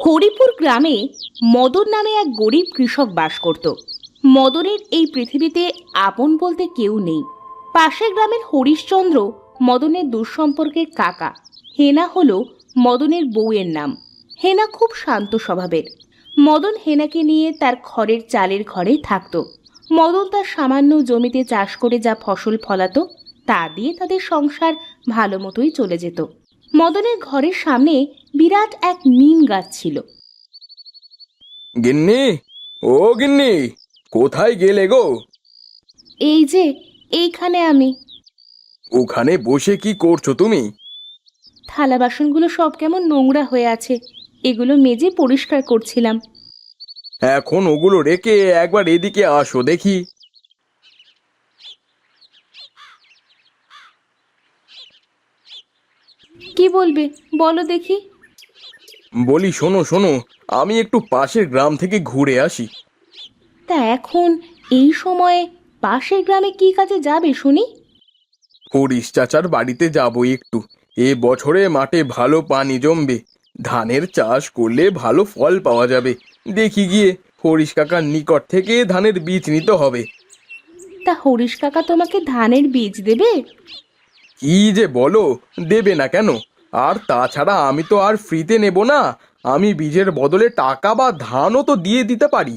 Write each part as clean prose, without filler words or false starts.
হরিপুর গ্রামে মদন নামে এক গরিব কৃষক বাস করত। মদনের এই পৃথিবীতে আপন বলতে কেউ নেই। পাশের গ্রামের হরিশচন্দ্র মদনের দুঃসম্পর্কের কাকা। হেনা হলো মদনের বউয়ের নাম। হেনা খুব শান্ত স্বভাবের। মদন হেনাকে নিয়ে তার খড়ের চালের ঘরেই থাকত। মদন তার সামান্য জমিতে চাষ করে যা ফসল ফলাতো তা দিয়ে তাদের সংসার ভালো মতোই চলে যেত। মদনের ঘরের সামনে বিরাট এক নিম গাছ ছিল। গিন্নি, ও গিন্নি, কোথায় গেলে গো? এই যে এইখানে আমি। ওখানে বসে কি করছো তুমি? থালা বাসনগুলো সব কেমন নোংরা হয়ে আছে, এগুলো মেজে পরিষ্কার করছিলাম। এখন ওগুলো রেখে একবার এদিকে আসো দেখি। কি বলবে বলো দেখি। বলি শোনো শোনো, আমি একটু পাশের গ্রাম থেকে ঘুরে আসি। তা এখন এই সময়ে পাশের গ্রামে কি কাজে যাবে শুনি? হরিশ চাচার বাড়িতে যাবো একটু। এ বছরে মাঠে ভালো পানি জমবে, ধানের চাষ করলে ভালো ফল পাওয়া যাবে। দেখি গিয়ে হরিশ কাকার নিকট থেকে ধানের বীজ নিতে হবে। তা হরিশ কাকা তোমাকে ধানের বীজ দেবে? কি যে বলো, দেবে না কেন? আর তাছাড়া আমি তো আর ফ্রিতে নেব না, আমি বীজের বদলে টাকা বা ধানও তো দিয়ে দিতে পারি।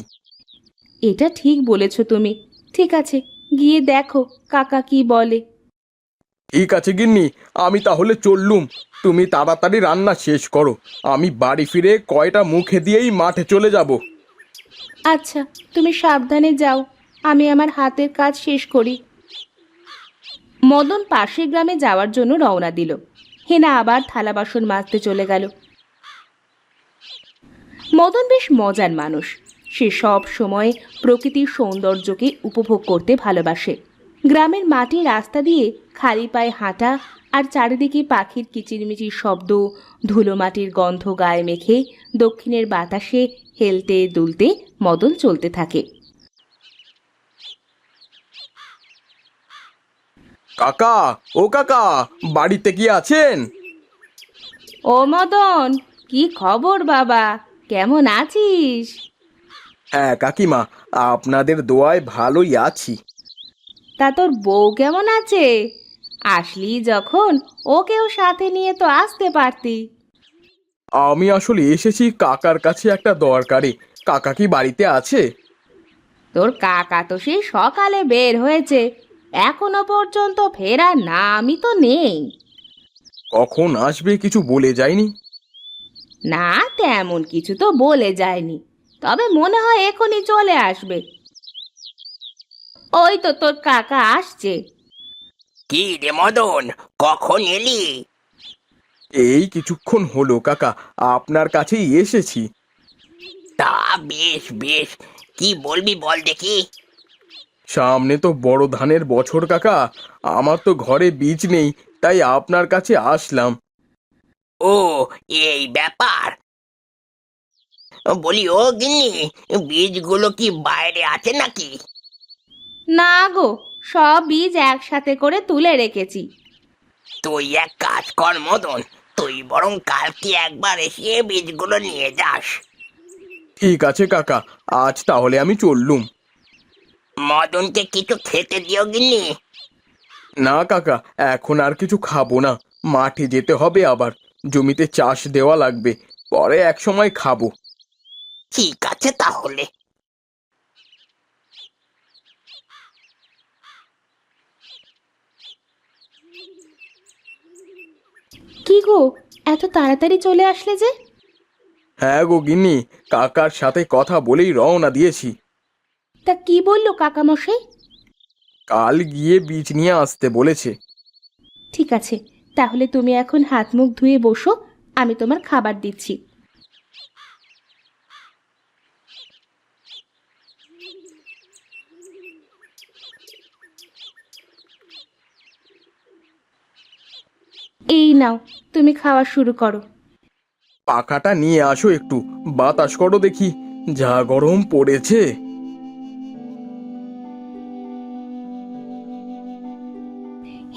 এটা ঠিক বলেছ তুমি। ঠিক আছে, গিয়ে দেখো কাকা কি বলে। ঠিক আছে গিন্নি, আমি তাহলে চললুম। তুমি তাড়াতাড়ি রান্না শেষ করো, আমি বাড়ি ফিরে কয়টা মুখে দিয়েই মাঠে চলে যাব। আচ্ছা, তুমি সাবধানে যাও, আমি আমার হাতের কাজ শেষ করি। মদন পাশের গ্রামে যাওয়ার জন্য রওনা দিল। হেনা আবার থালা বাসন মাজতে চলে গেল। মদন বেশ মজার মানুষ। সে সব সময় প্রকৃতির সৌন্দর্যকে উপভোগ করতে ভালোবাসে। গ্রামের মাটির রাস্তা দিয়ে খালি পায়ে হাঁটা আর চারিদিকে পাখির কিচিরমিচির শব্দ, ধুলো মাটির গন্ধ গায়ে মেখে দক্ষিণের বাতাসে হেলতে দুলতে মদন চলতে থাকে। কাকা, ও কাকা, বাড়িতে কি আছেন? ও মদন, কি খবর বাবা, কেমন আছিস? হ্যাঁ কাকিমা, আপনাদের দোয়ায় ভালোই আছি। তা তোর বউ কেমন আছে? আসলি যখন ওকেও সাথে নিয়ে তো আসতে পারতি। আমি আসলে এসেছি কাকার কাছে একটা দরকারে। কাকা কি বাড়িতে আছে? তোর কাকা তো সেই সকালে বের হয়েছে, এখনো পর্যন্ত ফেরার নামই তো নেই। কখন আসবে কিছু বলে যায়নি? না, তেমন কিছু তো বলে যায়নি, তবে মনে হয় এখনই চলে আসবে। ওই তো তোর কাকা আসছে। কি রে মদন, কখন এলি? এই কিছুক্ষণ হলো কাকা, আপনার কাছেই এসেছি। তা বেশ বেশ, কি বলবি বল দেখি। সামনে তো বড় ধানের বছর কাকা, আমার তো ঘরে বীজ নেই, তাই আপনার কাছে আসলাম। ও, এই ব্যাপার। বলি ও গিন্নি, বীজগুলো কি বাইরে আছে নাকি? না গো, সব বীজ একসাথে করে তুলে রেখেছি। তুই এক কাজ কর মদন, তুই বরং কালকে একবার এসে বীজগুলো নিয়ে যাস। ঠিক আছে কাকা, আজ তাহলে আমি চললুম। মদনকে কিছু খেতে দিও গিন্নি। না কাকা, এখন আর কিছু খাবো না। মাঠে যেতে হবে, আবার জমিতে চাষ দেওয়া লাগবে, পরে এক সময় খাবো। ঠিক আছে তাহলে। কি গো, এত তাড়াতাড়ি চলে আসলে যে? হ্যাঁ গো গিন্নি, কাকার সাথে কথা বলেই রওনা দিয়েছি। তা কি বললো কাকামশাই? কাল গিয়ে বীজ নিয়ে আসতে বলেছে। ঠিক আছে, তাহলে তুমি এখন হাত মুখ ধুয়ে বসো, আমি তোমার খাবার দিচ্ছি। এই নাও, তুমি খাওয়া শুরু করো। পাখাটা নিয়ে আসো, একটু বাতাস করো দেখি, যা গরম পড়েছে।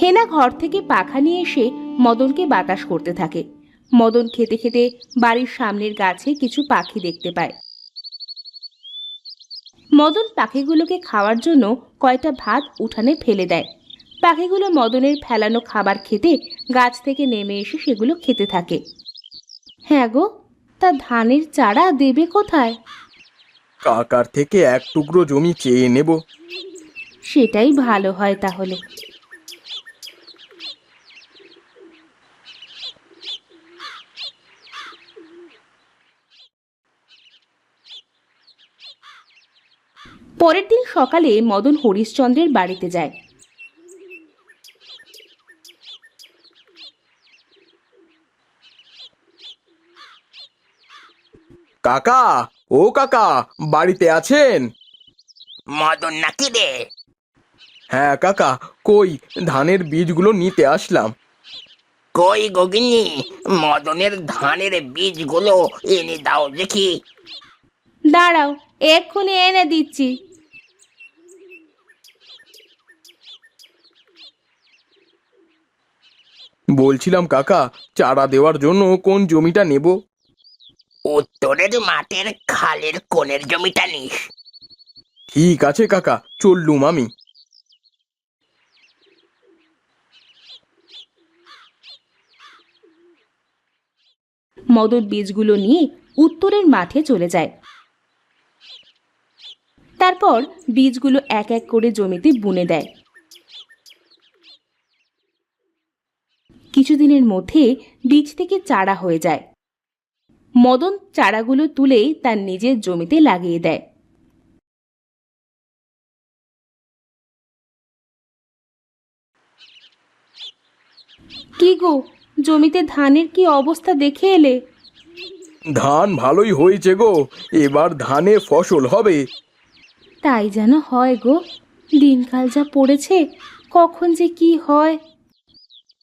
হেনা ঘর থেকে পাখা নিয়ে এসে মদনকে বাতাস করতে থাকে। মদন খেতে খেতে বাড়ির সামনের গাছে কিছু পাখি দেখতে পায়। মদন পাখিগুলোকে খাওয়ার জন্য কয়টা ভাত উঠানে ফেলে দেয়। পাখিগুলো মদনের ফেলানো খাবার খেতে গাছ থেকে নেমে এসে সেগুলো খেতে থাকে। হ্যাঁ গো, তা ধানের চারা দেবে কোথায়? কাকার থেকে এক টুকরো জমি চেয়ে নেব। সেটাই ভালো হয় তাহলে। পরের দিন সকালে মদন হরিশ্চন্দ্রের বাড়িতে যায়। কাকা, ও কাকা, বাড়িতে আছেন? মদন নাকি রে? হ্যাঁ কাকা, কই ধানের বীজগুলো নিতে আসলাম। কই গগিনী, মদনের ধানের বীজগুলো এনে দাও দেখি। দাঁড়াও, এক্ষুনি এনে দিচ্ছি। বলছিলাম কাকা, চারা দেওয়ার জন্য কোন জমিটা নেব? উত্তরের মাঠের খালের কোণের জমিটা নিস। ঠিক আছে কাকা, চললুম আমি। মদন বীজগুলো নিয়ে উত্তরের মাঠে চলে যায়। তারপর বীজগুলো এক এক করে জমিতে বুনে দেয়। কিছুদিনের মধ্যে বীজ থেকে চারা হয়ে যায়। মদন চারাগুলো তুলে তার নিজের জমিতে লাগিয়ে দেয়। কি গো, জমিতে ধানের কি অবস্থা দেখে এলে? ধান ভালোই হয়েছে গো, এবার ধানে ফসল হবে। তাই যেন হয় গো, দিনকাল যা পড়েছে, কখন যে কি হয়।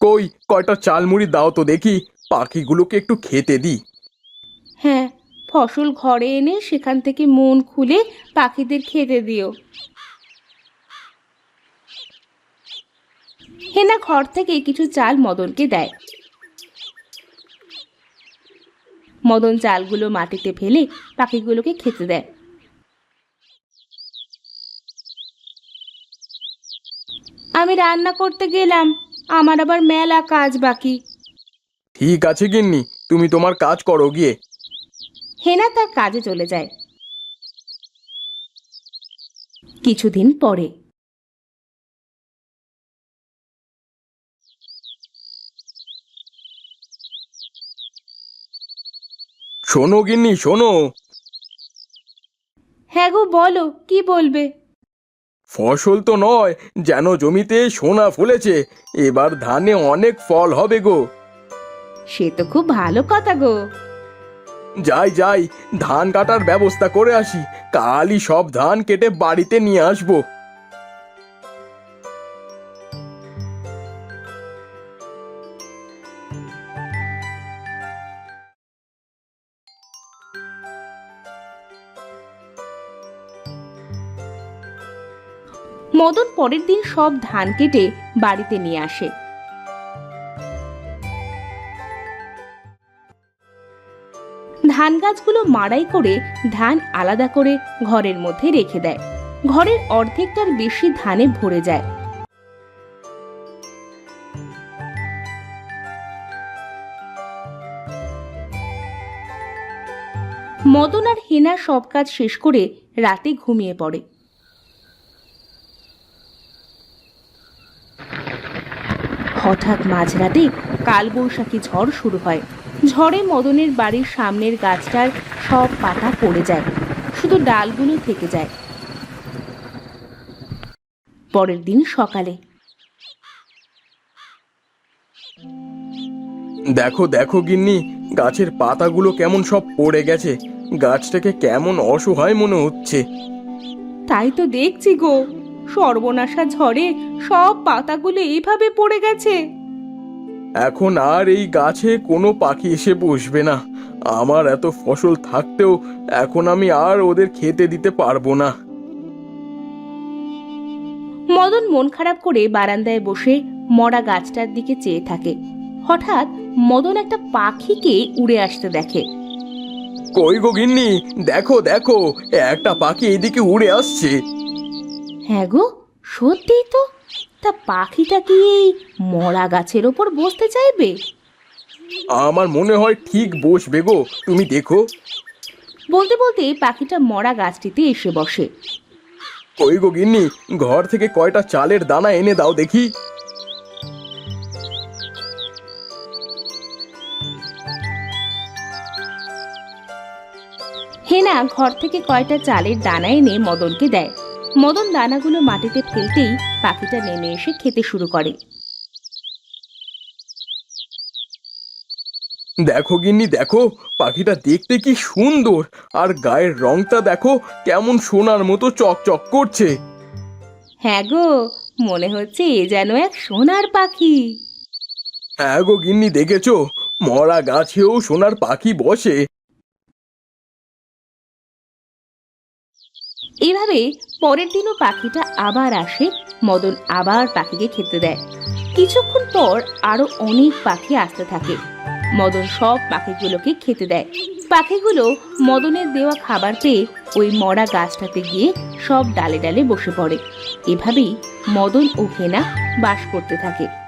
কই কয়টা চালমুড়ি দাও তো দেখি, পাখিগুলোকে একটু খেতে দিই। হ্যাঁ, ফসল ঘরে এনে সেখান থেকে মন খুলে পাখিদের খেতে দিও। হেনা ঘর থেকে কিছু চাল মদনকে দেয়। মদন চালগুলো মাটিতে ফেলে পাখিগুলোকে খেতে দেয়। আমি রান্না করতে গেলাম, আমার আবার মেলা কাজ বাকি। ঠিক আছে গিন্নি, তুমি তোমার কাজ করো গিয়ে। হেনা তার কাজে চলে যায়। কিছুদিন পরে শোনো গিন্নি শোনো, হ্যাঁ গো, বলো, কি বলবে? ফসল তো নয়, যেন জমিতে সোনা ফলেছে। এবার ধানে অনেক ফল হবে গো। সে তো খুব ভালো কথা গো। যাই যাই, ধান কাটার ব্যবস্থা করে আসি, কালই সব ধান কেটে বাড়িতে নিয়ে আসবো। মদন পরের দিন সব ধান কেটে বাড়িতে নিয়ে আসে। ধান গাছগুলো মাড়াই করে ধান আলাদা করে ঘরের মধ্যে রেখে দেয়। ঘরের অর্ধেকটার বেশি ধানে ভরে যায়। মদন আর হেনা সব কাজ শেষ করে রাতে ঘুমিয়ে পড়ে। হঠাৎ মাঝরাতে কালবৈশাখী ঝড় শুরু হয়। ঝড়ে মদনের বাড়ির সামনের গাছটার সব পাতা পড়ে যায়, শুধু ডালগুলো থেকে যায়। পরের দিন সকালে দেখো দেখো গিন্নি, গাছের পাতাগুলো কেমন সব পড়ে গেছে। গাছটাকে কেমন অসহায় মনে হচ্ছে। তাই তো দেখছি গো, সর্বনাশা ঝড়ে সব পাতাগুলো এইভাবে পড়ে গেছে। এখন আর এই গাছে কোনো পাখি এসে বসবে না। আমার এত ফসল থাকতেও এখন আমি আর ওদের খেতে দিতে পারবো না। মদন মন খারাপ করে বারান্দায় বসে মরা গাছটার দিকে চেয়ে থাকে। হঠাৎ মদন একটা পাখিকে উড়ে আসতে দেখে। কই গো গিন্নি, দেখো দেখো, একটা পাখি এইদিকে উড়ে আসছে। হ্যাঁ গো, সত্যিই তো। তা পাখিটা কি এই মরা গাছের ওপর বসতে চাইবে? আমার মনে হয় ঠিক বসবে গো, তুমি দেখো। বলতে বলতে পাখিটা মরা গাছটিতে এসে বসে। কই গো গিন্নি, ঘর থেকে কয়টা চালের দানা এনে দাও দেখি। হেনা ঘর থেকে কয়টা চালের দানা এনে মদনকে দেয়। মদন দানাগুলো মাটিতে ফেলতেই পাখিটা নেমে এসে খেতে শুরু করে। দেখো গিন্নি দেখো, পাখিটা দেখতে কি সুন্দর, আর গায়ের রংটা দেখো কেমন সোনার মতো চকচক করছে। হ্যাঁ গো, মনে হচ্ছে এ যেন এক সোনার পাখি। হ্যাঁ গো গিন্নি, দেখেছো, মরা গাছেও সোনার পাখি বসে। এভাবে পরের দিনও পাখিটা আবার আসে। মদন আবার পাখিকে খেতে দেয়। কিছুক্ষণ পর আরো অনেক পাখি আসতে থাকে। মদন সব পাখিগুলোকে খেতে দেয়। পাখিগুলো মদনের দেওয়া খাবার পেয়ে ওই মরা গাছটাতে গিয়ে সব ডালে ডালে বসে পড়ে। এভাবেই মদন ও হেনা বাস করতে থাকে।